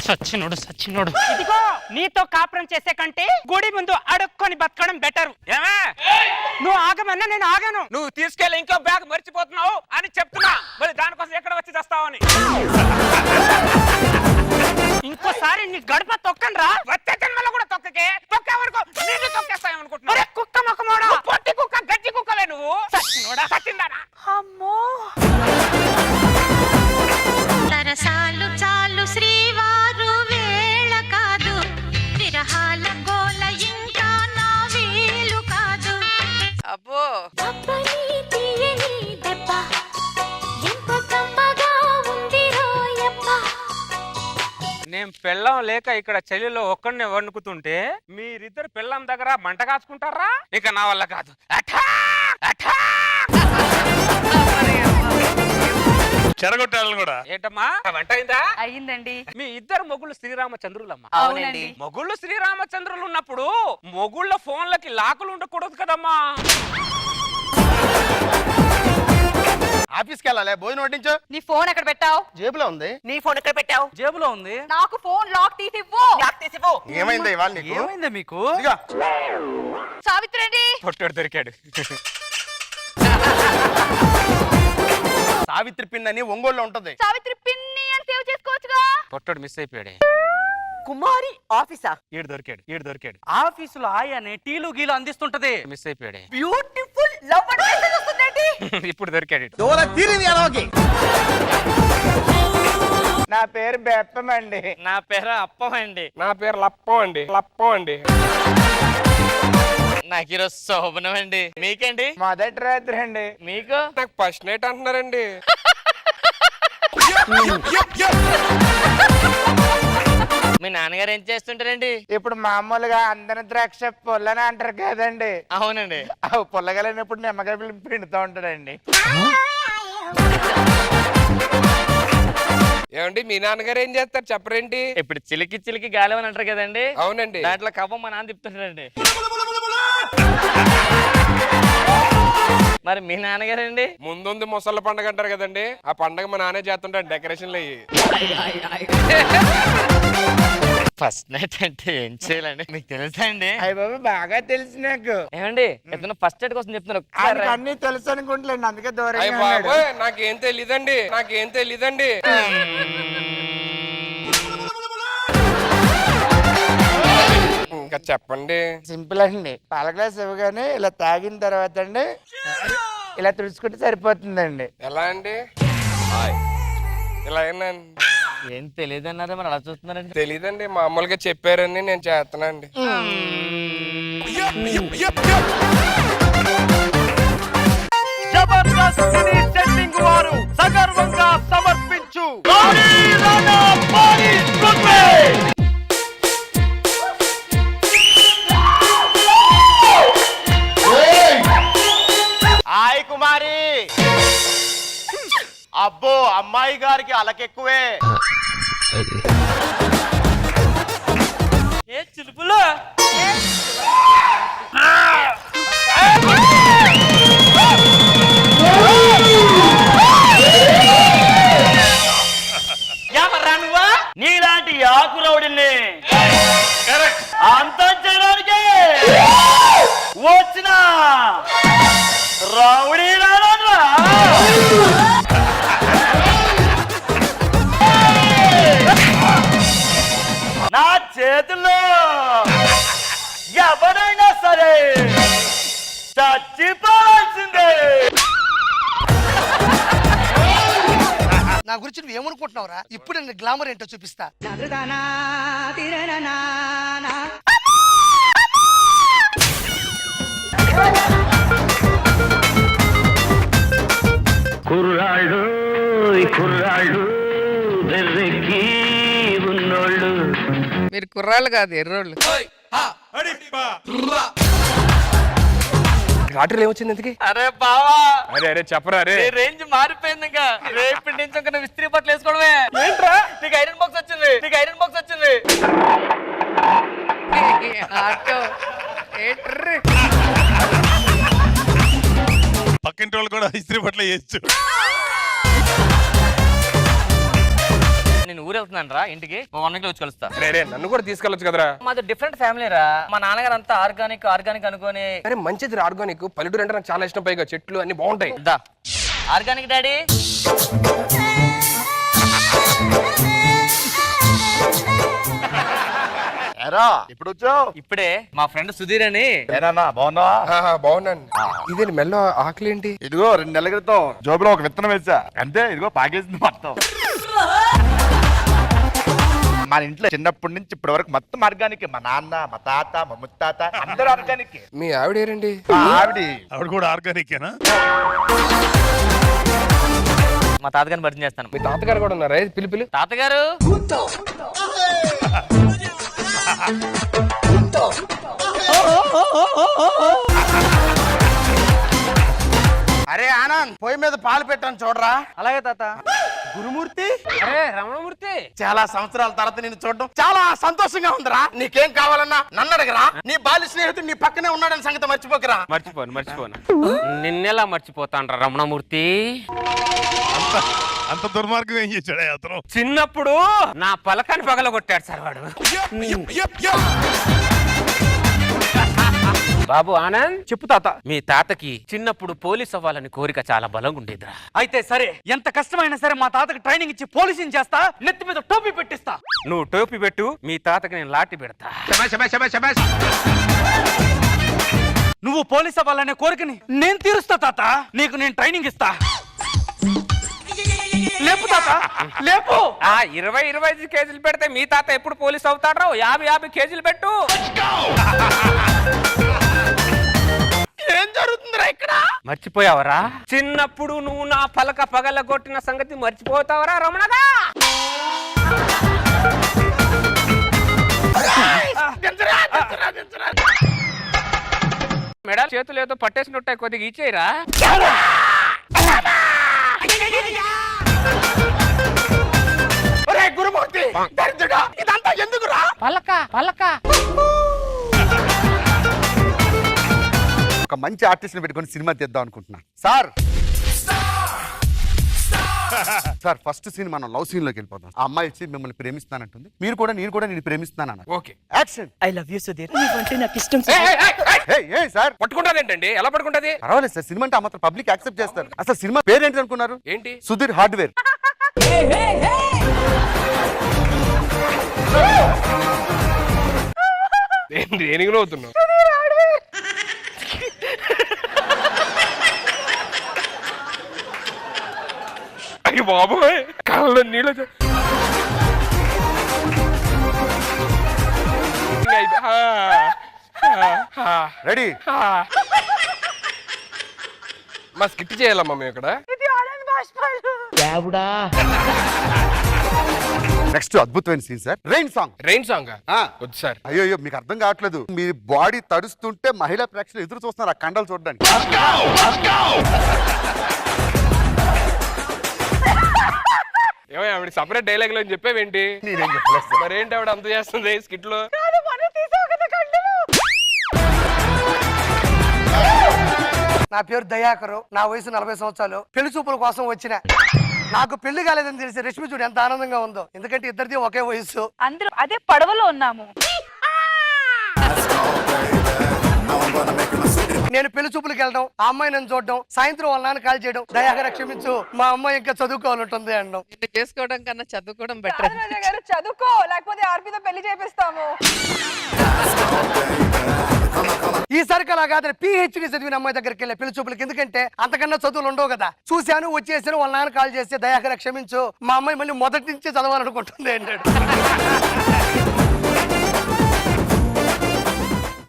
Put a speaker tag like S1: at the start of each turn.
S1: సచ్చినోడు సచ్చినోడు. ఇదిగో నీతో కాపురం చేసే కంటే గుడి ముందు అడుక్కొని బతకడం బెటర్.
S2: ఏమే
S1: నువ్వు ఆగమన్నా నేను ఆగాను.
S2: నువ్వు తీసుకెళ్లి ఇంకో బ్యాగ్ మర్చిపోతున్నావు అని చెప్తున్నా. మరి దానికోసం ఎక్కడ వచ్చి చేస్తావని.
S1: ఇంకోసారి నీ గడప తొక్కను రా.
S2: వచ్చే జన్మలో కూడా తొక్కకే. తొక్కే వరకు నిన్ను తొక్కేస్తాయనుకుంటున్నా.
S1: కుక్క మొక్కమోడా,
S2: పొట్టి కుక్క గజ్జి కుక్కవే నువ్వు.
S1: సచ్చినోడా.
S2: సచ్చిందానా?
S1: అమ్మో
S3: సరసాలు చాలు శ్రీవారు వేళ కాదు, విరహాల గోల ఇంకా నా వీలు కాదు.
S2: అబ్బో
S3: అబ్బని తీయని దెబ్బ ఎంత కమ్మగా ఉంది రోయప్ప.
S2: నేను పెళ్ళం లేక ఇక్కడ చలిలో ఒక్కడిని వణుకుతుంటే మీరిద్దరు పెళ్ళం దగ్గర మంట కాచుకుంటారా? ఇక నా వల్ల కాదు.
S4: చెరగొట్టాలని కూడా.
S2: ఏంటమ్మా వంట అయిందా?
S5: అయ్యిందండి.
S2: మీ ఇద్దరు మొగుళ్ళు శ్రీరామచంద్రులమ్మ.
S5: అవునండి.
S2: మొగుళ్ళు శ్రీరామచంద్రులు ఉన్నప్పుడు మొగుళ్ళ ఫోన్లకి లాకులు ఉండకూడదు కదమ్మా.
S4: ఆఫీస్కి వెళ్ళాలి, భోజనం వడ్డించు.
S5: నీ ఫోన్ ఎక్కడ పెట్టావు?
S4: జేబులో ఉంది.
S1: నీ ఫోన్ ఎక్కడ పెట్టావు?
S2: జేబులో ఉంది.
S5: నాకు ఫోన్ లాక్ తీసివ్వు.
S4: ఏమైంది ఇవాళ నీకు?
S2: ఏమైందా మీకు?
S4: ఇదిగో.
S5: సావిత్రి అండి.
S2: పొట్టాడు దొరికాడు.
S4: సావిత్రి పిన్ అని ఒంగోలులో ఉంటది.
S5: సావిత్రి పిన్ని అని సేవ్ చేసుకోవచ్చుగా.
S2: పొట్టాడు మిస్ అయిపోయాడే.
S1: కుమారి ఆఫీసా?
S2: ఈడు దొరికాడు.
S1: ఆఫీసులో ఆయనే టీలు గీలు అందిస్తుంటది.
S2: మిస్ అయిపోయాడే.
S1: బ్యూటిఫుల్ లవ్ అండ్ మెసేజ్ వస్తుందండి.
S2: ఇప్పుడు దొరికాడు.
S1: నా పేరు బెప్పం అండి.
S2: నా పేరు అప్పం అండి.
S4: నా పేరు లప్పం అండి.
S2: నాకు ఈరోజు శోభనం అండి. మీకండి?
S1: మొదటి రాత్రి అండి.
S2: మీకు?
S4: నాకు ఫస్ట్ నైట్ అంటున్నారండి.
S2: మీ నాన్నగారు ఏం చేస్తుంటారండి?
S1: ఇప్పుడు మామూలుగా అందరి ద్రాక్ష పుల్లని అంటారు కదండి.
S2: అవునండి.
S1: పుల్లగలైనప్పుడు నిమ్మకాయ పిండుతూ ఉంటాడండి.
S4: ఏమండి మీ నాన్నగారు ఏం చేస్తారు చెప్పరేంటి?
S2: ఇప్పుడు చిలికి గాలివని అంటారు కదండి.
S4: అవునండి.
S2: దాంట్లో కవ్వం మా నాన్న తిప్పుతుంటాడండి. మరి మీ నాన్నగారండి?
S4: ముందుంది ముసళ్ళ పండగ అంటారు కదండి, ఆ పండగ మా నాన్నే చేస్తుంటాడు డెకరేషన్లు అయ్యి.
S2: ఫస్ట్ నైట్ అంటే ఏం చేయాలండి మీకు తెలుసా అండి?
S1: అయ్య బాబు బాగా తెలుసు నాకు.
S2: ఏమండి ఇతను ఫస్ట్ నైట్ కోసం చెప్తున్నారు.
S1: అన్ని తెలుసు అనుకుంటలేండి, అందుకే
S4: అయ్య
S1: దూరంగా
S4: బాబోయ్ నాకేం తెలీదండి. ఇంకా చెప్పండి.
S1: సింపుల్ అండి. పాల గ్లాస్ ఇవ్వగానే ఇలా తాగిన తర్వాత అండి ఇలా తుడుచుకుంటే సరిపోతుందండి.
S4: ఎలా అండి? ఇలా అయినండి.
S2: ఏం తెలియదు అన్నారా మరి అలా చూస్తున్నారండి?
S4: తెలీదండి, మామూలుగా చెప్పారని నేను చేస్తున్నానండి.
S2: వారు సగర్వంగా సమర్పించు
S6: హాయ్ కుమారి. అబ్బో అమ్మాయి గారికి అలకెక్కువే.
S2: ఏ చిలుపులు నీలాంటి ఆకురౌడిని అంతం చేయడానికి వచ్చిన రౌడీ నా చేతుల్లో ఎవరైనా సరే చచ్చిపోవాల్సిందే.
S7: నా గురించి నువ్వు ఏమనుకుంటున్నావురా? ఇప్పుడు నేను గ్లామర్ ఏంటో చూపిస్తా.
S8: కుర్రాళ్ళు బెర్రెక్కి ఉన్నోళ్ళు.
S5: మీరు కుర్రాళ్ళు కాదు, ఎర్రోళ్ళు.
S4: రాత్రి ఏమొచ్చింది ఎందుకు?
S2: అరే బావా,
S4: అరే చెప్పరా రే.
S2: రేంజ్ మారిపోయింది. ఇంకా రేపటి నుంచి ఇంకా నువ్వు ఇస్త్రీ బట్టలు వేసుకోవడమే. ఏంట్రా నీకు ఐరన్ బాక్స్ వచ్చింది?
S4: పక్కింటి వాళ్ళు కూడా ఇస్త్రీ బట్టలు వేయచ్చు.
S9: నేను ఊరు వెళ్తున్నాను రా ఇంటికి 1 వీక్ లో వచ్చి కలుస్తా.
S4: రే నన్ను కూడా తీసుకెళ్ళొచ్చు కదరా.
S9: మాది డిఫరెంట్ ఫ్యామిలీ రా. మా నాన్నగారు అంతా ఆర్గానిక్ అనుకోని
S4: అరే మంచిది ఆర్గానిక్. పల్లెటూరు అంటే నాకు చాలా ఇష్టం. పైగా చెట్లు అన్ని బాగుంటాయి.
S9: దా ఆర్గానిక్ డాడీ.
S6: ఎరా ఇప్పుడు వచ్చావు?
S9: ఇప్పుడే మా ఫ్రెండ్ సుధీర్ అని.
S6: ఏనా బాగున్నావా?
S4: బాగున్నాను. ఇదే మెల్ల ఆకలి ఏంటి?
S6: ఇదిగో 2 నెలల క్రితం జోబులో ఒక విత్తనం వేసా అంతే. ఇదిగో పాకేసింది మొత్తం. మన ఇంట్లో చిన్నప్పటి నుంచి ఇప్పటి వరకు మొత్తం ఆర్గానిక్. మా నాన్న, మా తాత, మా ముత్తాత అందరూ ఆర్గానిక్.
S4: మీ ఆవిడ ఏరండి?
S6: ఆవిడ కూడా ఆర్గానికేనా?
S9: మా తాతగారిని పరిచయం చేస్తాను.
S4: మీ తాతగారు కూడా ఉన్నారా? పిలుపులు
S9: తాతగారు.
S1: అరే ఆనంద్, పొయ్యి మీద పాలు పెట్టాను చూడరా.
S9: అలాగే తాత.
S1: గురుమూర్తి,
S2: అరే రమణమూర్తి,
S1: చాలా సంవత్సరాల తర్వాత నిన్ను చూడడం చాలా సంతోషంగా ఉందిరా. నీకేం కావాలన్నా నన్ను అడగరా. నీ బాల్య స్నేహితుడు నీ పక్కనే ఉన్నాడని సంగతి మర్చిపోకరా.
S2: మర్చిపోను. నిన్నెలా మర్చిపోతాను రా రమణమూర్తి.
S10: అంత దుర్మార్గం ఏం చేశాడు అతను?
S2: చిన్నప్పుడు నా పలకాన్ని పగలగొట్టాడు సార్ వాడు. బాబు ఆనంద్, చెప్పు తాత. మీ తాతకి చిన్నప్పుడు పోలీస్ అవ్వాలని కోరిక చాలా బలంగా ఉండేదిరా.
S9: అయితే సరే, ఎంత కష్టమైనా సరే మా తాతకి ట్రైనింగ్ ఇచ్చి పోలీసింగ్ చేస్తా. నెత్తి మీద టోపీ పెట్టిస్తా.
S2: నువ్వు టోపీ పెట్టు, మీ తాతకి నేను లాఠీ పెడతా.
S9: నువ్వు పోలీస్ అవ్వాలనే కోరికని నేను తీరుస్తా తాత. నీకు నేను ట్రైనింగ్ ఇస్తా. లేపు తాత, లేపు.
S2: 20 కేజీలు పెడితే మీ తాత ఎప్పుడు పోలీస్ అవుతాడ్రా? 50 కేజీలు పెట్టు.
S1: ఏం జరుగుతుందిరా ఇక్కడ?
S2: మర్చిపోయావరా? చిన్నప్పుడు నువ్వు నా పలక పగలగొట్టిన సంగతి మర్చిపోతావరా రమణగా? మెడల్ చేతులు ఏదో పట్టేసినట్టాయి, కొద్దిగా ఇచ్చేయరా.
S1: గురుమూర్తి, దరిద్రుడా, ఇదంతా ఎందుకురా?
S2: పలక
S6: ఒక మంచి ఆర్టిస్ట్ ని పెట్టుకొని సినిమా తీద్దాం అనుకుంటున్నా సార్. సార్ ఫస్ట్ సీన్ మనం లవ్ సీన్ లోకి వెళ్ళిపోతాం. ఆ అమ్మాయి వచ్చి మిమ్మల్ని ప్రేమిస్తానంటుంది. నేను కూడా నేను ప్రేమిస్తాను.
S4: Okay,
S6: action.
S9: I love you Sudheer. నీవంటే నాకు ఇష్టం.
S6: సార్
S4: పట్టుకుంటాదేంటండి? ఎలా పట్టుకుంటది?
S6: పర్వాలేదు సార్, సినిమా అంటే ఆ మాత్రం పబ్లిక్ యాక్సెప్ట్ చేస్తారు. అసలు సినిమా పేరు ఏంటి అనుకున్నారు?
S4: ఏంటి?
S6: సుధీర్ హార్డ్వేర్.
S4: దేనికి అవుతున్నావు? అయ్యి బాబోయ్, కళ్ళ నీళ్ళ
S6: రెడీ.
S4: మా స్కిట్ చేయాలమ్మా మేము ఇక్కడ.
S6: నెక్స్ట్ అద్భుతమైన scene sir, rain song.
S4: Rain song వద్దు సార్.
S6: అయ్యో మీకు అర్థం కావట్లేదు. మీ బాడీ తడుస్తుంటే మహిళా ప్రేక్షకులు ఎదురు చూస్తున్నారు ఆ కండలు చూడడానికి.
S4: ఏమో ఆవిడ సపరేట్ డైలాగ్ లో చెప్పేవేంటి?
S6: నేనేం చెప్పలేదు సార్.
S4: మరి ఏంటి ఆవిడ అంత చేస్తుంది స్కిట్ లో?
S7: నా పేరు దయాకరు. నా వయసు 40 సంవత్సరాలు. పెళ్లి చూపుల కోసం వచ్చిన. నాకు పెళ్లి కాలేదని తెలిసి రష్మి చూడు ఎంత ఆనందంగా ఉందో. ఎందుకంటే ఇద్దరిది ఒకే వయసు.
S5: అందరూ అదే పడవలో ఉన్నాము.
S7: నేను పెళ్లి చూపులకు వెళ్ళడం, ఆ అమ్మాయి నన్ను చూడడం, సాయంత్రం వాళ్ళ నాన్న కాల్ చేయడం, దయాకర క్షమించు మా అమ్మాయి ఇంకా చదువుకోవాలంటుంది అనడం.
S5: చేసుకోవడం కన్నా చదువుకోవడం బెటర్. చదువుకో, లేకపోతే ఆర్పితో పెళ్లి చేపిస్తాము.
S7: ఈసారి అలా కాదని PhD చదివిన అమ్మాయి దగ్గరికి వెళ్ళే పెళ్లి చూపులకి. ఎందుకంటే అంతకన్నా చదువులు ఉండవు కదా. చూశాను, వచ్చేసాను. వాళ్ళ నాన్న కాల్ చేస్తే దయాకర క్షమించు మా అమ్మాయి మళ్ళీ మొదటి నుంచి చదవాలనుకుంటుంది అన్నాడు.